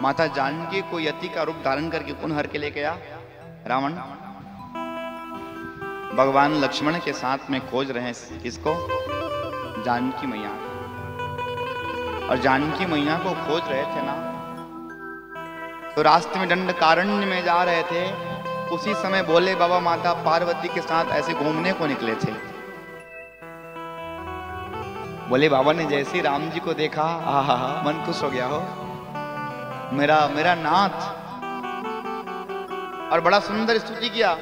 माता जानकी को यति का रूप धारण करके कौन हर के लेके आया? रावण। भगवान लक्ष्मण के साथ में खोज रहे हैं किसको? जानकी मैया। और जानकी मैया को खोज रहे थे ना, तो रास्ते में दंडकारण्य में जा रहे थे, उसी समय भोले बाबा माता पार्वती के साथ ऐसे घूमने को निकले थे। भोले बाबा ने जैसे ही राम जी को देखा, आहा मन खुश हो गया हो, मेरा नाथ। और बड़ा सुंदर स्तुति किया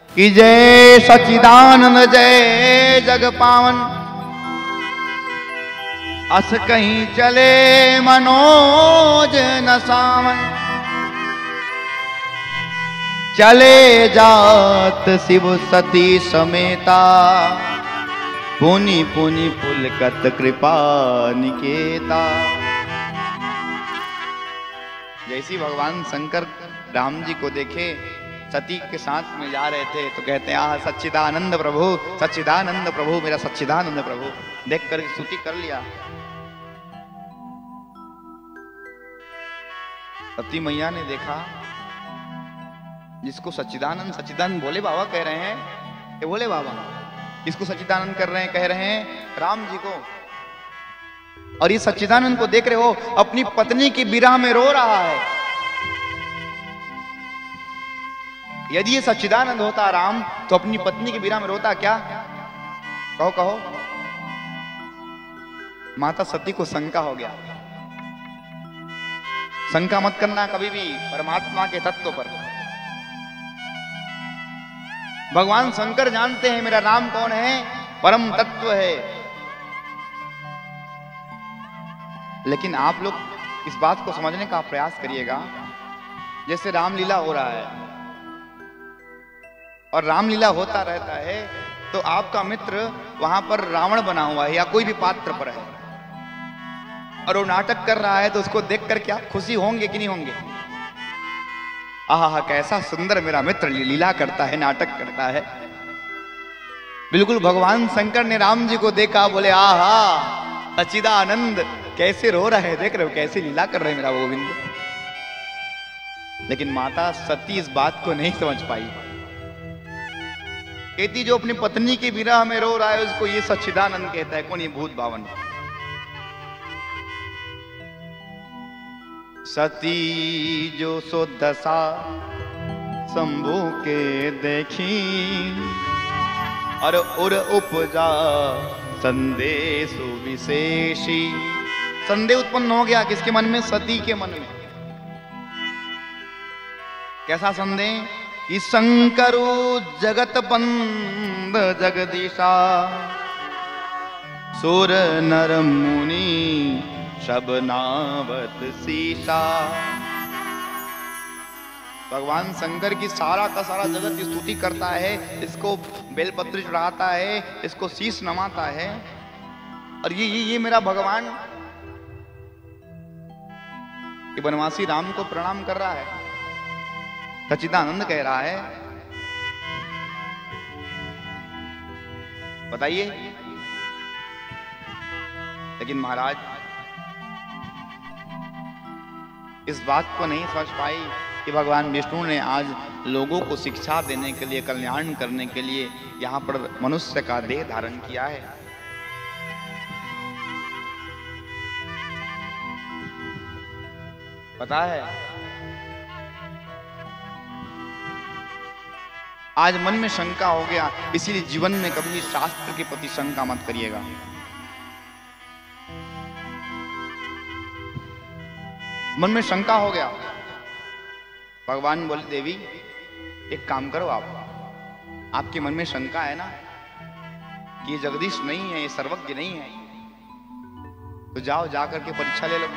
कि जय सच्चिदानंद जय जग पावन, अस कहीं चले मनोज न सावन, चले जात शिव सती समेता, पुनि पुनि पुलकत कृपा निकेता। जैसी भगवान शंकर राम जी को देखे सती के साथ में जा रहे थे, तो कहते हैं आह सच्चिदानंद प्रभु, सच्चिदानंद प्रभु, मेरा सच्चिदानंद प्रभु। देख कर स्तुति कर लिया। सती मैया ने देखा, जिसको सच्चिदानंद सच्चिदानंद भोले बाबा कह रहे हैं, ये भोले बाबा इसको सच्चिदानंद कर रहे हैं, कह रहे हैं राम जी को। और ये सच्चिदानंद को देख रहे हो, अपनी पत्नी की विरह में रो रहा है। यदि ये सच्चिदानंद होता राम, तो अपनी पत्नी की विरह में रोता क्या? कहो कहो। माता सती को शंका हो गया। शंका मत करना कभी भी परमात्मा के तत्व पर। भगवान शंकर जानते हैं मेरा राम कौन है, परम तत्व है। लेकिन आप लोग इस बात को समझने का प्रयास करिएगा, जैसे रामलीला हो रहा है और रामलीला होता रहता है, तो आपका मित्र वहां पर रावण बना हुआ है या कोई भी पात्र पर है, और वो नाटक कर रहा है, तो उसको देखकर क्या खुशी होंगे कि नहीं होंगे? आहा कैसा सुंदर मेरा मित्र लीला करता है, नाटक करता है। बिल्कुल भगवान शंकर ने राम जी को देखा, बोले आहा सच्चिदानंद कैसे रो रहे हैं, देख रहे हो कैसे लीला कर रहे हैं मेरा गोविंद। लेकिन माता सती इस बात को नहीं समझ पाई। कहती जो अपनी पत्नी की विरह में रो रहा है, उसको ये सच्चिदानंद कहता है, कौन? ये भूत भावन। सती जो सो दशा शंभु के देखी, और उर उपजा संदेश विशेषी। संदेह उत्पन्न हो गया किसके मन में? सती के मन में। कैसा संदेह? कि शंकरो जगत बंद जगदीशा, सुर नर मुनि सब नावत सीसा। भगवान शंकर की सारा का सारा जगत की स्तुति करता है, इसको बेलपत्र चढ़ाता है, इसको शीश नमाता है। और ये मेरा भगवान ये वनवासी राम को प्रणाम कर रहा है, सच्चिदानंद कह रहा है। बताइए। लेकिन महाराज इस बात को नहीं समझ पाई कि भगवान विष्णु ने आज लोगों को शिक्षा देने के लिए, कल्याण करने के लिए यहाँ पर मनुष्य का देह धारण किया है। पता है आज मन में शंका हो गया, इसीलिए जीवन में कभी शास्त्र के प्रति शंका मत करिएगा। मन में शंका हो गया, भगवान बोले देवी एक काम करो, आपके मन में शंका है ना कि ये जगदीश नहीं है, ये सर्वज्ञ नहीं है, तो जाओ जाकर के परीक्षा ले लो।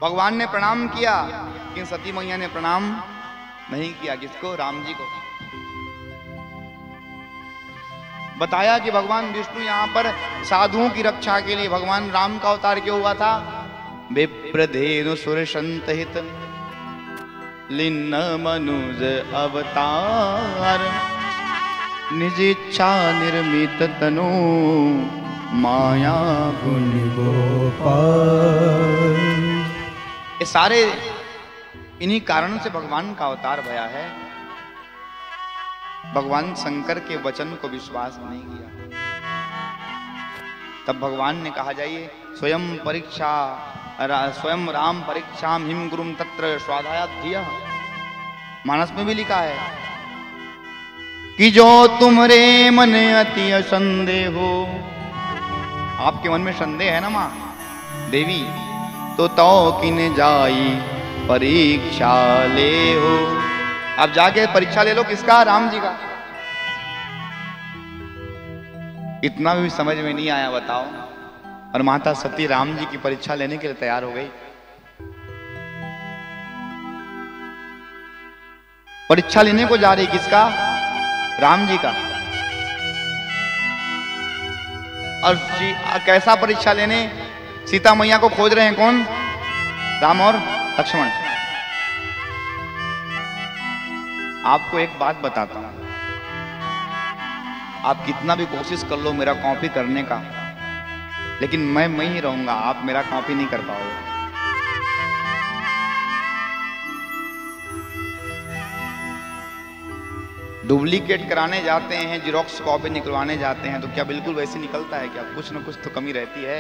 भगवान ने प्रणाम किया, लेकिन सती मैया ने प्रणाम नहीं किया। किसको? राम जी को। बताया कि भगवान विष्णु यहाँ पर साधुओं की रक्षा के लिए भगवान राम का अवतार क्यों हुआ था? विप्रधेनु सुर संतहित लिन्न मनुज अवतार, निज इच्छा निर्मित तनु माया गुण गोपाल। ये सारे इन्हीं कारण से भगवान का अवतार भया है। भगवान शंकर के वचन को विश्वास नहीं किया। तब भगवान ने कहा, जाइए स्वयं राम परीक्षा हिम गुरुम तत्र स्वाध्याय। मानस में भी लिखा है कि जो तुमरे मन अति संदेह हो, आपके मन में संदेह है ना माँ देवी, तो किन जाई परीक्षा ले हो। आप जाके परीक्षा ले लो। किसका? राम जी का। इतना भी समझ में नहीं आया, बताओ। और माता सती राम जी की परीक्षा लेने के लिए तैयार हो गई। परीक्षा लेने को जा रही, किसका? राम जी का। और कैसा परीक्षा लेने? सीता मैया को खोज रहे हैं। कौन? राम और लक्ष्मण। आपको एक बात बताता हूं, आप कितना भी कोशिश कर लो मेरा कॉपी करने का, लेकिन मैं ही रहूंगा, आप मेरा कॉपी नहीं कर पाओगे। डुप्लीकेट कराने जाते हैं, जेरॉक्स कॉपी निकलवाने जाते हैं, तो क्या बिल्कुल वैसे निकलता है? क्या कुछ न कुछ तो कमी रहती है।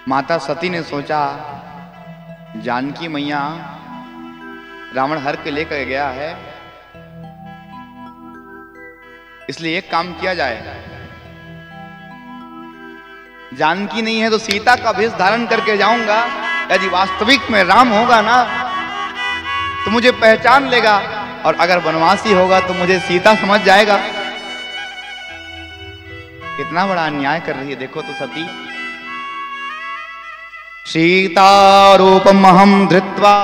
माता सती ने सोचा, जानकी मैया रावण हर के लेकर गया है, इसलिए एक काम किया जाए, जानकी नहीं है तो सीता का भेष धारण करके जाऊंगा। यदि वास्तविक में राम होगा ना तो मुझे पहचान लेगा, और अगर वनवासी होगा तो मुझे सीता समझ जाएगा। कितना बड़ा अन्याय कर रही है, देखो तो सती। सीता रूपमहं धृत्वा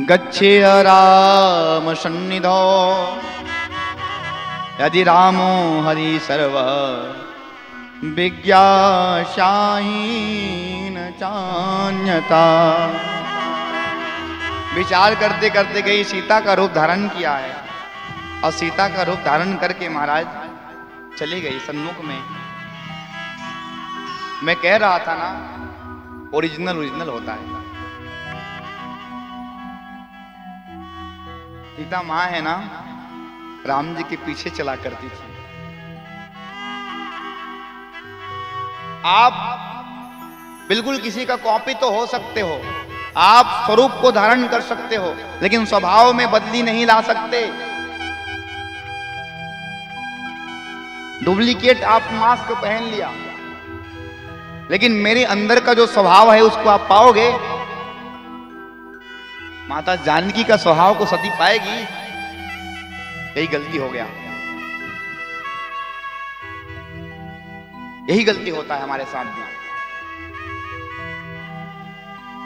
गच्छे राम सन्निधौ, यदि रामो हरि सर्व विज्ञाशाहीन चान्यता। विचार करते करते गई, सीता का रूप धारण किया है, और सीता का रूप धारण करके महाराज चली गई सन्मुख में। मैं कह रहा था ना, ओरिजिनल होता है। सीता मां है ना, राम जी के पीछे चला करती थी। आप बिल्कुल किसी का कॉपी तो हो सकते हो, आप स्वरूप को धारण कर सकते हो, लेकिन स्वभाव में बदली नहीं ला सकते। डुप्लीकेट आप मास्क पहन लिया, लेकिन मेरे अंदर का जो स्वभाव है उसको आप पाओगे। माता जानकी का स्वभाव को सती पाएगी। यही गलती हो गया, यही गलती होता है हमारे साथ भी।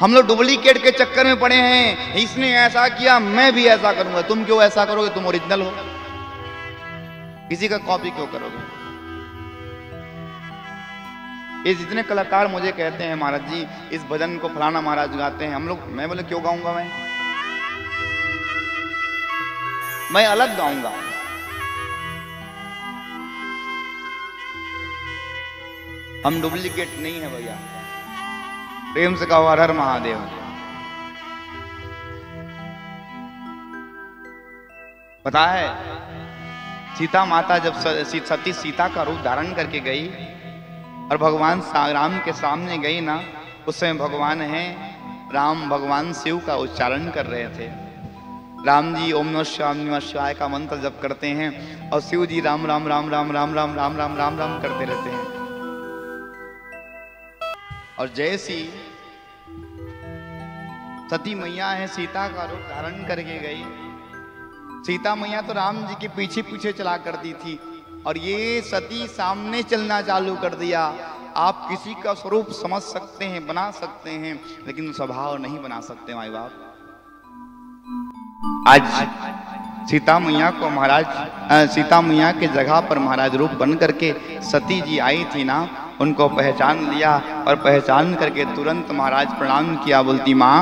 हम लोग डुप्लीकेट के चक्कर में पड़े हैं। इसने ऐसा किया, मैं भी ऐसा करूंगा। तुम क्यों ऐसा करोगे? तुम ओरिजिनल हो, किसी का कॉपी क्यों करोगे? ये जितने कलाकार मुझे कहते हैं, महाराज जी इस भजन को फलाना महाराज गाते हैं, हम लोग, मैं बोले क्यों गाऊंगा? मैं अलग गाऊंगा। हम डुप्लीकेट नहीं है भैया। प्रेम से कहो हर हर महादेव। पता है, सीता माता जब सती सीता का रूप धारण करके गई और भगवान राम के सामने गई ना, उस समय भगवान है राम भगवान शिव का उच्चारण कर रहे थे। राम जी ओम नमः शिवाय का मंत्र जप करते हैं, और शिव जी राम राम राम राम राम राम राम राम राम राम करते रहते हैं। और जैसी सती मैया है, सीता का रूप धारण करके गई। सीता मैया तो राम जी के पीछे पीछे चला करती थी, और ये सती सामने चलना चालू कर दिया। आप किसी का स्वरूप समझ सकते हैं, बना सकते हैं, लेकिन स्वभाव नहीं बना सकते माई बाप। आज सीता मैया को महाराज, सीता मैया के जगह पर महाराज रूप बन करके सती जी आई थी ना, उनको पहचान लिया, और पहचान करके तुरंत महाराज प्रणाम किया। बोलती माँ,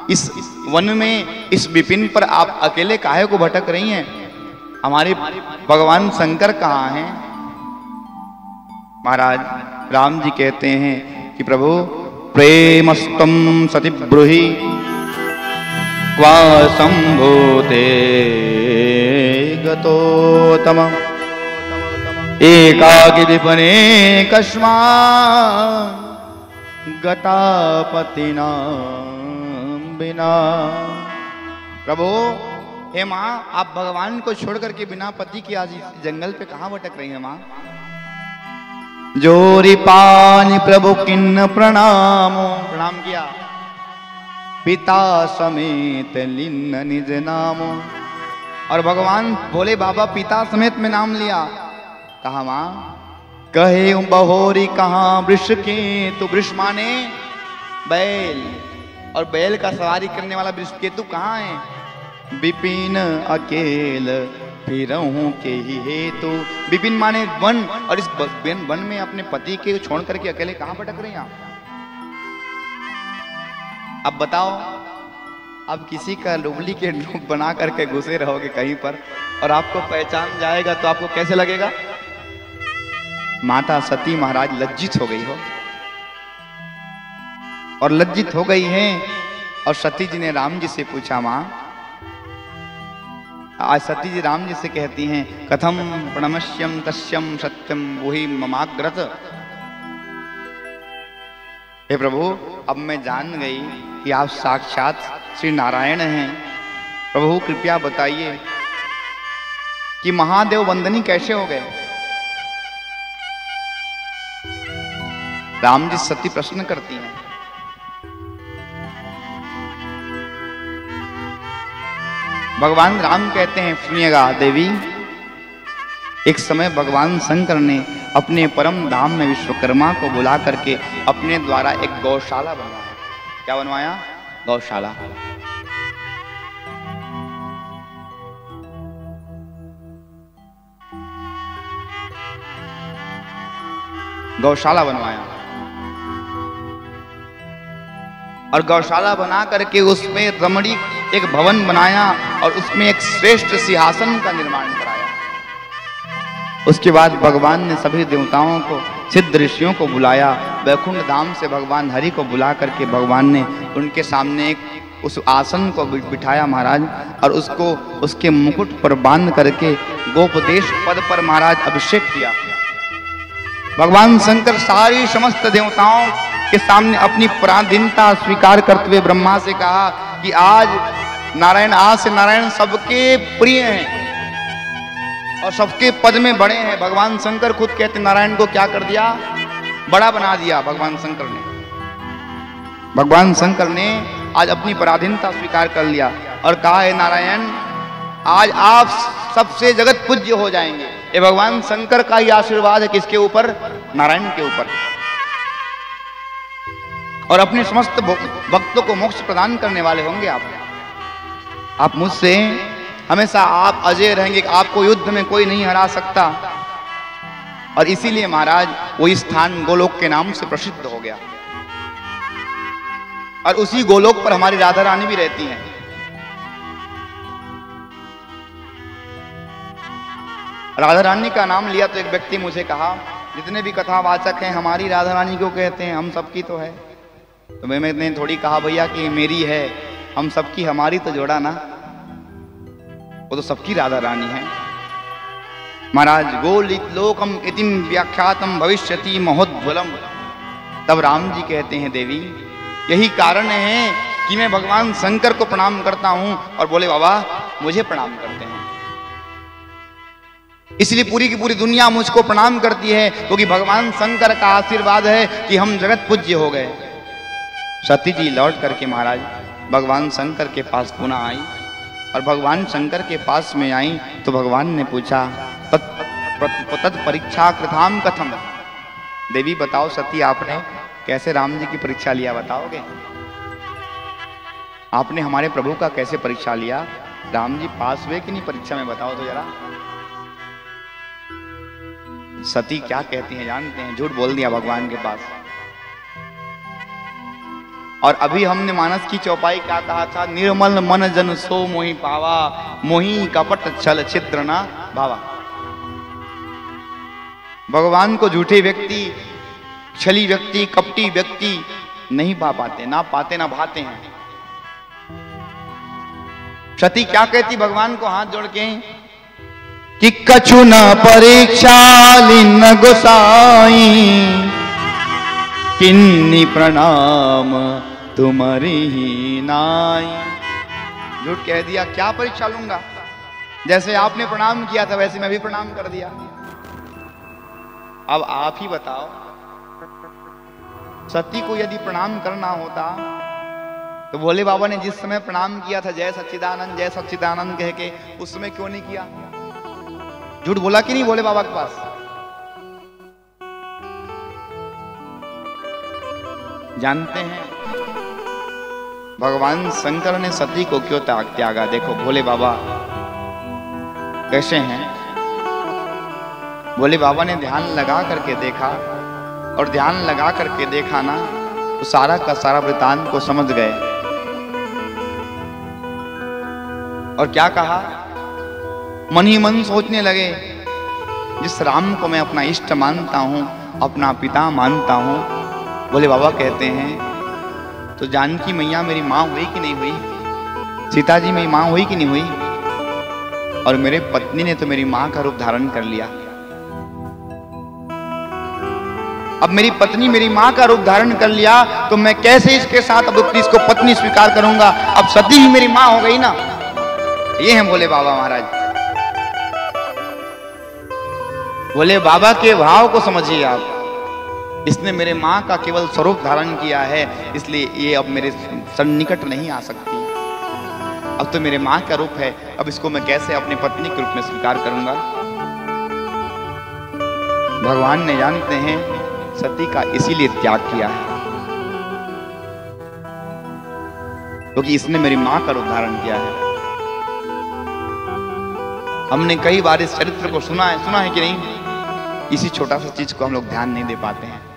इस वन में, इस विपिन पर आप अकेले काहे को भटक रही हैं? हमारे भगवान शंकर कहाँ हैं? महाराज राम जी कहते हैं कि प्रभु प्रेमस्तम सति ब्रूहि क्वा संभूते गतोतम एकाकी विपने कस्मात् गतापतिना बिना। प्रभु हे माँ, आप भगवान को छोड़ करके बिना पति की आज इस जंगल पे कहां भटक रही है माँ? जोरी पानी प्रभु किन्न प्रणामो, प्रणाम किया। पिता समेत लिन्न निज नामो, और भगवान बोले बाबा पिता समेत में नाम लिया। कहा माँ? कहे बहोरी कहाँ वृष के, तो वृष माने बैल, और बैल का सवारी करने वाला वृषकेतु कहाँ है? विपिन अकेल फिरहूं के ही हेतु, विपिन माने वन, और इस वन में अपने पति के छोड़ करके अकेले कहाँ भटक रही हैं आप? अब बताओ, अब किसी का लुबली के रूप बना करके घुसे रहोगे कहीं पर और आपको पहचान जाएगा तो आपको कैसे लगेगा? माता सती महाराज लज्जित हो गई हो, और लज्जित हो गई हैं। और सती जी ने राम जी से पूछा मां, आज सती जी राम जी से कहती हैं कथम प्रणमस्यम तस्यम सत्यम वही ममाग्रत। हे प्रभु, अब मैं जान गई कि आप साक्षात श्री नारायण हैं। प्रभु कृपया बताइए कि महादेव वंदनी कैसे हो गए? राम जी सती प्रश्न करती हैं। भगवान राम कहते हैं सुनिएगा देवी, एक समय भगवान शंकर ने अपने परम धाम में विश्वकर्मा को बुला करके अपने द्वारा एक गौशाला बनवाया। क्या बनवाया? गौशाला। गौशाला बनवाया, और गौशाला बना करके उसमें रमणीक एक भवन बनाया और उसमें एक श्रेष्ठ सिंहासन का निर्माण कराया। उसके बाद भगवान ने सभी देवताओं को, सिद्ध ऋषियों को बुलाया। वैकुंठ धाम से भगवान हरि को बुला करके भगवान ने उनके सामने एक उस आसन को बिठाया महाराज, और उसको उसके मुकुट पर बांध करके गोपदेश पद पर महाराज अभिषेक किया। भगवान शंकर सारी समस्त देवताओं के सामने अपनी पराधीनता स्वीकार करते हुए ब्रह्मा से कहा कि आज से नारायण सबके प्रिय हैं और सबके पद में बड़े हैं। भगवान शंकर खुद कहते नारायण को क्या कर दिया? बड़ा बना दिया भगवान शंकर ने। भगवान शंकर ने आज अपनी पराधीनता स्वीकार कर लिया और कहा है नारायण, आज आप सबसे जगत पूज्य हो जाएंगे। ये भगवान शंकर का ही आशीर्वाद है। किसके ऊपर? नारायण के ऊपर। और अपने समस्त भक्तों को मोक्ष प्रदान करने वाले होंगे आप मुझसे हमेशा आप अजय रहेंगे। आपको युद्ध में कोई नहीं हरा सकता। और इसीलिए महाराज वही स्थान गोलोक के नाम से प्रसिद्ध हो गया। और उसी गोलोक पर हमारी राधा रानी भी रहती हैं। राधा रानी का नाम लिया तो एक व्यक्ति मुझे कहा, जितने भी कथावाचक हैं हमारी राधा रानी क्यों कहते हैं, हम सबकी तो है। तो मैंने थोड़ी कहा भैया कि मेरी है, हम सबकी, हमारी तो जोड़ा ना, वो तो सबकी राधा रानी है। महाराज गोलित लोकम इतिम व्याख्यातम भविष्यति महोद्वलम। तब राम जी कहते हैं देवी, यही कारण है कि मैं भगवान शंकर को प्रणाम करता हूं और बोले बाबा मुझे प्रणाम करते हैं। इसलिए पूरी की पूरी दुनिया मुझको प्रणाम करती है, क्योंकि भगवान शंकर का आशीर्वाद है कि हम जगत पूज्य हो गए। सती जी लौट करके महाराज भगवान शंकर के पास पुनः आई, और भगवान शंकर के पास में आई तो भगवान ने पूछा तत् परीक्षा कृताम कथम। देवी बताओ सती, आपने कैसे राम जी की परीक्षा लिया, बताओगे? आपने हमारे प्रभु का कैसे परीक्षा लिया? राम जी पास हुए कि नहीं परीक्षा में, बताओ तो जरा। सती क्या कहती हैं जानते हैं? झूठ बोल दिया भगवान के पास। और अभी हमने मानस की चौपाई क्या कहा था? निर्मल मन जन सो मोहि पावा, मोहि कपट छल छिद्र ना भावा। भगवान को झूठे व्यक्ति, छली व्यक्ति, कपटी व्यक्ति नहीं पा पाते, ना पाते ना भाते हैं। सती क्या कहती भगवान को हाथ जोड़ के कि कछु न परीक्षा लिन गोसाई, किन्नी प्रणाम तुम्हारी ही नाई। झूठ कह दिया, क्या परीक्षा लूंगा, जैसे आपने प्रणाम किया था वैसे मैं भी प्रणाम कर दिया। अब आप ही बताओ, सती को यदि प्रणाम करना होता तो भोले बाबा ने जिस समय प्रणाम किया था जय सच्चिदानंद कह के, उस समय क्यों नहीं किया? झूठ बोला कि नहीं भोले बाबा के पास? जानते हैं भगवान शंकर ने सती को क्यों त्यागा? देखो भोले बाबा कैसे हैं। भोले बाबा ने ध्यान लगा करके देखा, और ध्यान लगा करके देखा ना तो सारा का सारा वृतांत को समझ गए। और क्या कहा? मन ही मन सोचने लगे, जिस राम को मैं अपना इष्ट मानता हूं, अपना पिता मानता हूं, भोले बाबा कहते हैं तो जानकी मैया मेरी माँ हुई कि नहीं हुई? सीता जी मेरी माँ हुई कि नहीं हुई? और मेरे पत्नी ने तो मेरी माँ का रूप धारण कर लिया। अब मेरी पत्नी मेरी माँ का रूप धारण कर लिया तो मैं कैसे इसके साथ अब इसको पत्नी स्वीकार करूंगा? अब सती ही मेरी माँ हो गई ना। ये हैं भोले बाबा महाराज। भोले बाबा के भाव को समझिए आप। इसने मेरे माँ का केवल स्वरूप धारण किया है, इसलिए ये अब मेरे सन्निकट नहीं आ सकती। अब तो मेरे माँ का रूप है, अब इसको मैं कैसे अपनी पत्नी के रूप में स्वीकार करूंगा? भगवान ने जानते हैं सती का इसीलिए त्याग किया है क्योंकि इसने मेरी माँ का रूप धारण किया है। हमने कई बार इस चरित्र को सुना है कि नहीं? इसी छोटा सा चीज को हम लोग ध्यान नहीं दे पाते हैं।